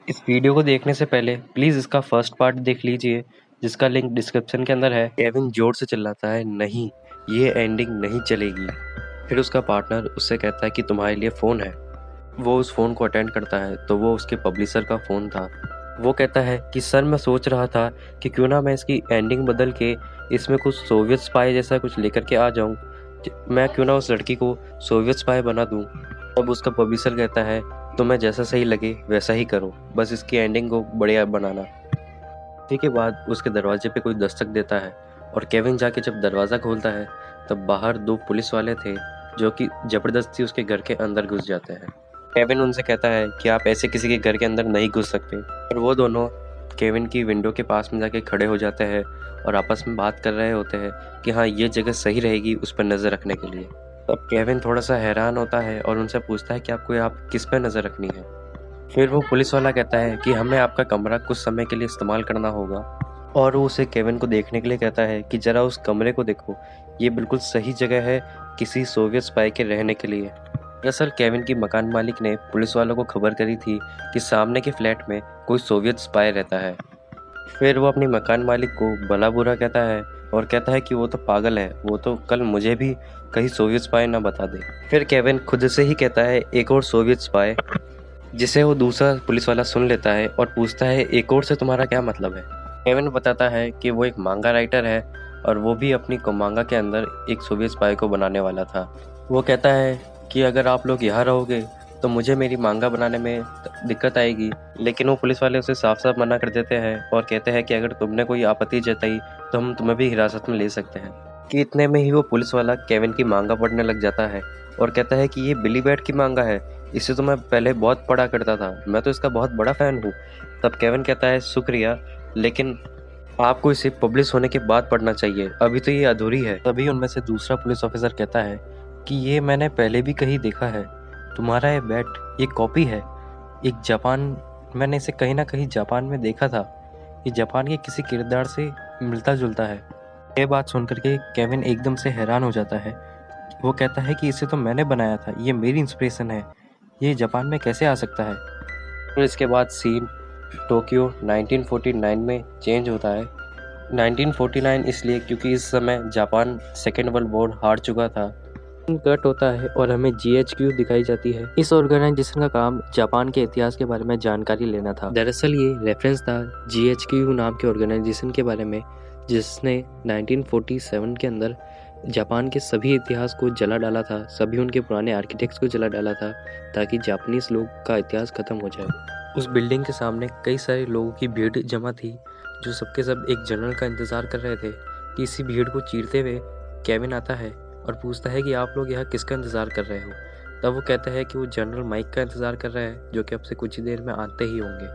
इस वीडियो को देखने से पहले प्लीज़ इसका फर्स्ट पार्ट देख लीजिए, जिसका लिंक डिस्क्रिप्शन के अंदर है। केविन जोर से चिल्लाता है, नहीं, ये एंडिंग नहीं चलेगी। फिर उसका पार्टनर उससे कहता है कि तुम्हारे लिए फ़ोन है। वो उस फ़ोन को अटेंड करता है तो वो उसके पब्लिशर का फ़ोन था। वो कहता है कि सर, मैं सोच रहा था कि क्यों ना मैं इसकी एंडिंग बदल के इसमें कुछ सोवियत स्पाई जैसा कुछ लेकर के आ जाऊँ। मैं क्यों ना उस लड़की को सोवियत स्पाई बना दूँ। तब उसका पब्लिशर कहता है, तुम्हें जैसा सही लगे वैसा ही करो, बस इसकी एंडिंग को बढ़िया बनाना। इसी के बाद उसके दरवाजे पे कोई दस्तक देता है और केविन जाके जब दरवाज़ा खोलता है तब बाहर दो पुलिस वाले थे जो कि ज़बरदस्ती उसके घर के अंदर घुस जाते हैं। केविन उनसे कहता है कि आप ऐसे किसी के घर के अंदर नहीं घुस सकते, और वो दोनों केविन की विंडो के पास में जाके खड़े हो जाते हैं और आपस में बात कर रहे होते हैं कि हाँ, ये जगह सही रहेगी उस पर नज़र रखने के लिए। तब केविन थोड़ा सा हैरान होता है और उनसे पूछता है कि आपको आप किस पर नज़र रखनी है। फिर वो पुलिस वाला कहता है कि हमें आपका कमरा कुछ समय के लिए इस्तेमाल करना होगा, और वो उसे केविन को देखने के लिए कहता है कि ज़रा उस कमरे को देखो, ये बिल्कुल सही जगह है किसी सोवियत स्पाई के रहने के लिए। दरअसल केविन की मकान मालिक ने पुलिस वालों को खबर करी थी कि सामने के फ्लैट में कोई सोवियत स्पाई रहता है। फिर वो अपनी मकान मालिक को भला बुरा कहता है और कहता है कि वो तो पागल है, वो तो कल मुझे भी कहीं सोवियत स्पाई ना बता दे। फिर केविन खुद से ही कहता है एक और सोवियत स्पाई, जिसे वो दूसरा पुलिस वाला सुन लेता है और पूछता है एक और से तुम्हारा क्या मतलब है। केविन बताता है कि वो एक मांगा राइटर है और वो भी अपनी मांगा के अंदर एक सोवियत स्पाई को बनाने वाला था। वो कहता है कि अगर आप लोग यहाँ रहोगे तो मुझे मेरी मांगा बनाने में दिक्कत आएगी, लेकिन वो पुलिस वाले उसे साफ साफ मना कर देते हैं और कहते हैं कि अगर तुमने कोई आपत्ति जताई तो हम तुम्हें भी हिरासत में ले सकते हैं। कि इतने में ही वो पुलिस वाला केविन की मांगा पढ़ने लग जाता है और कहता है कि ये बिली बैट की मांगा है, इसे तो मैं पहले बहुत पढ़ा करता था, मैं तो इसका बहुत बड़ा फ़ैन हूँ। तब केविन कहता है शुक्रिया, लेकिन आपको इसे पब्लिश होने के बाद पढ़ना चाहिए, अभी तो ये अधूरी है। तभी उनमें से दूसरा पुलिस ऑफिसर कहता है कि ये मैंने पहले भी कहीं देखा है, तुम्हारा ये बैट ये कॉपी है, एक जापान, मैंने इसे कहीं ना कहीं जापान में देखा था, ये जापान के किसी किरदार से मिलता जुलता है। ये बात सुनकर के केविन एकदम से हैरान हो जाता है। वो कहता है कि इसे तो मैंने बनाया था, ये मेरी इंस्पिरेशन है, ये जापान में कैसे आ सकता है। फिर इसके बाद सीन टोक्यो 1949 में चेंज होता है। 1949 इसलिए क्योंकि इस समय जापान सेकेंड वर्ल्ड वॉर हार चुका था। कट होता है और हमें GHQ दिखाई जाती है। इस ऑर्गेनाइजेशन का काम जापान के इतिहास के बारे में जानकारी लेना था। दरअसल ये रेफरेंस था GHQ नाम के ऑर्गेनाइजेशन के बारे में, जिसने 1947 के अंदर जापान के सभी इतिहास को जला डाला था, सभी उनके पुराने आर्किटेक्ट्स को जला डाला था ताकि जापानीज लोग का इतिहास खत्म हो जाए। उस बिल्डिंग के सामने कई सारे लोगों की भीड़ जमा थी जो सबके सब एक जनरल का इंतज़ार कर रहे थे। कि इसी भीड़ को चीरते हुए केविन आता है और पूछता है कि आप लोग यहाँ किसका इंतज़ार कर रहे हो। तब वो कहता है कि वो जनरल माइक का इंतज़ार कर रहा है, जो कि अब से कुछ ही देर में आते ही होंगे।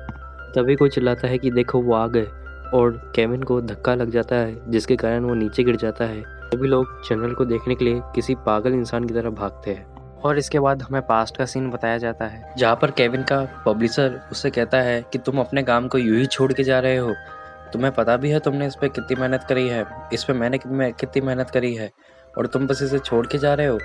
तभी कोई चिल्लाता है कि देखो वो आ गए, और केविन को धक्का लग जाता है जिसके कारण वो नीचे गिर जाता है। सभी लोग जनरल को देखने के लिए किसी पागल इंसान की तरह भागते हैं। और इसके बाद हमें पास्ट का सीन बताया जाता है जहाँ पर केविन का पब्लिशर उससे कहता है कि तुम अपने काम को यूं ही छोड़ के जा रहे हो, तुम्हें पता भी है तुमने इस पर कितनी मेहनत करी है, इस पर मैंने कितनी मेहनत करी है, और तुम बस इसे छोड़ के जा रहे हो।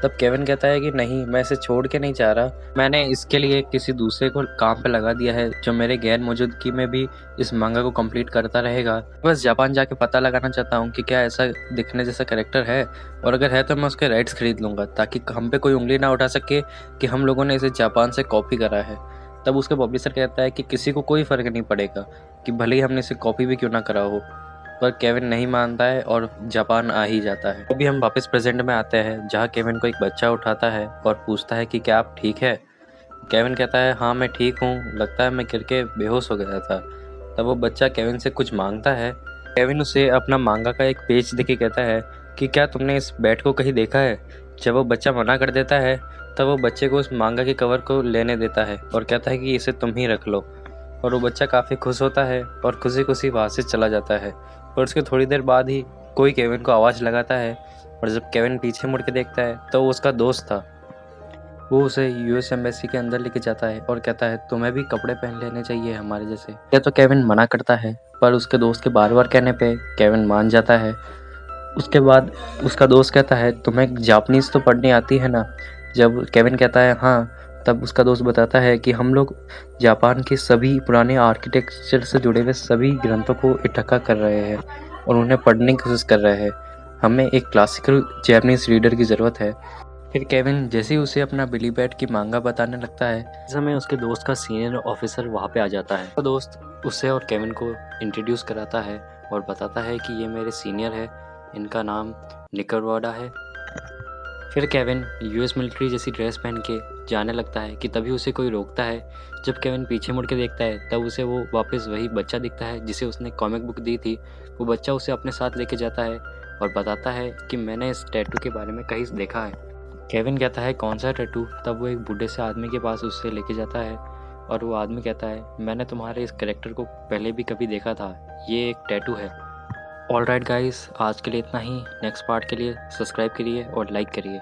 तब केविन कहता है कि नहीं, मैं इसे छोड़ के नहीं जा रहा, मैंने इसके लिए किसी दूसरे को काम पे लगा दिया है जो मेरे गैर मौजूदगी में भी इस मांगा को कंप्लीट करता रहेगा। बस जापान जाके पता लगाना चाहता हूँ कि क्या ऐसा दिखने जैसा कैरेक्टर है, और अगर है तो मैं उसके राइट्स खरीद लूँगा ताकि हम पे कोई उंगली ना उठा सके कि हम लोगों ने इसे जापान से कॉपी करा है। तब उसके पब्लिशर कहता है कि किसी को कोई फ़र्क नहीं पड़ेगा कि भले ही हमने इसे कॉपी भी क्यों ना करा हो। पर केविन नहीं मानता है और जापान आ ही जाता है। अभी हम वापस प्रेजेंट में आते हैं जहाँ केविन को एक बच्चा उठाता है और पूछता है कि क्या आप ठीक है। केविन कहता है हाँ मैं ठीक हूँ, लगता है मैं गिर के बेहोश हो गया था। तब वो बच्चा केविन से कुछ मांगता है। केविन उसे अपना मांगा का एक पेज देके कहता है कि क्या तुमने इस बैट को कहीं देखा है। जब वो बच्चा मना कर देता है तब वो बच्चे को उस मांगा के कवर को लेने देता है और कहता है कि इसे तुम ही रख लो। और वो बच्चा काफ़ी खुश होता है और खुशी खुशी वहाँ से चला जाता है। और उसके थोड़ी देर बाद ही कोई केविन को आवाज़ लगाता है, और जब केविन पीछे मुड़ के देखता है तो वो उसका दोस्त था। वो उसे US एम्बेसी के अंदर लेके जाता है और कहता है तुम्हें भी कपड़े पहन लेने चाहिए हमारे जैसे। या तो केविन मना करता है, पर उसके दोस्त के बार बार कहने पे केविन मान जाता है। उसके बाद उसका दोस्त कहता है तुम्हें जापानीज़ तो पढ़नी आती है ना। जब केविन कहता है हाँ, तब उसका दोस्त बताता है कि हम लोग जापान के सभी पुराने आर्किटेक्चर से जुड़े हुए सभी ग्रंथों को इकट्ठा कर रहे हैं और उन्हें पढ़ने की कोशिश कर रहे हैं। हमें एक क्लासिकल जैपनीज रीडर की ज़रूरत है। फिर केविन जैसे ही उसे अपना बिली बैट की मांगा बताने लगता है, इस समय उसके दोस्त का सीनियर ऑफिसर वहाँ पे आ जाता है। तो दोस्त उसे और केविन को इंट्रोड्यूस कराता है और बताता है कि ये मेरे सीनियर है, इनका नाम निकरवाडा है। फिर केविन यूएस मिलिट्री जैसी ड्रेस पहन के जाने लगता है कि तभी उसे कोई रोकता है। जब केविन पीछे मुड़ के देखता है तब उसे वो वापस वही बच्चा दिखता है जिसे उसने कॉमिक बुक दी थी। वो बच्चा उसे अपने साथ लेके जाता है और बताता है कि मैंने इस टैटू के बारे में कहीं देखा है। केविन कहता है कौन सा टैटू? तब वो एक बूढ़े से आदमी के पास उससे लेके जाता है और वो आदमी कहता है मैंने तुम्हारे इस कैरेक्टर को पहले भी कभी देखा था, ये एक टैटू है। ऑलराइट गाइस, आज के लिए इतना ही। नेक्स्ट पार्ट के लिए सब्सक्राइब करिए और लाइक करिए।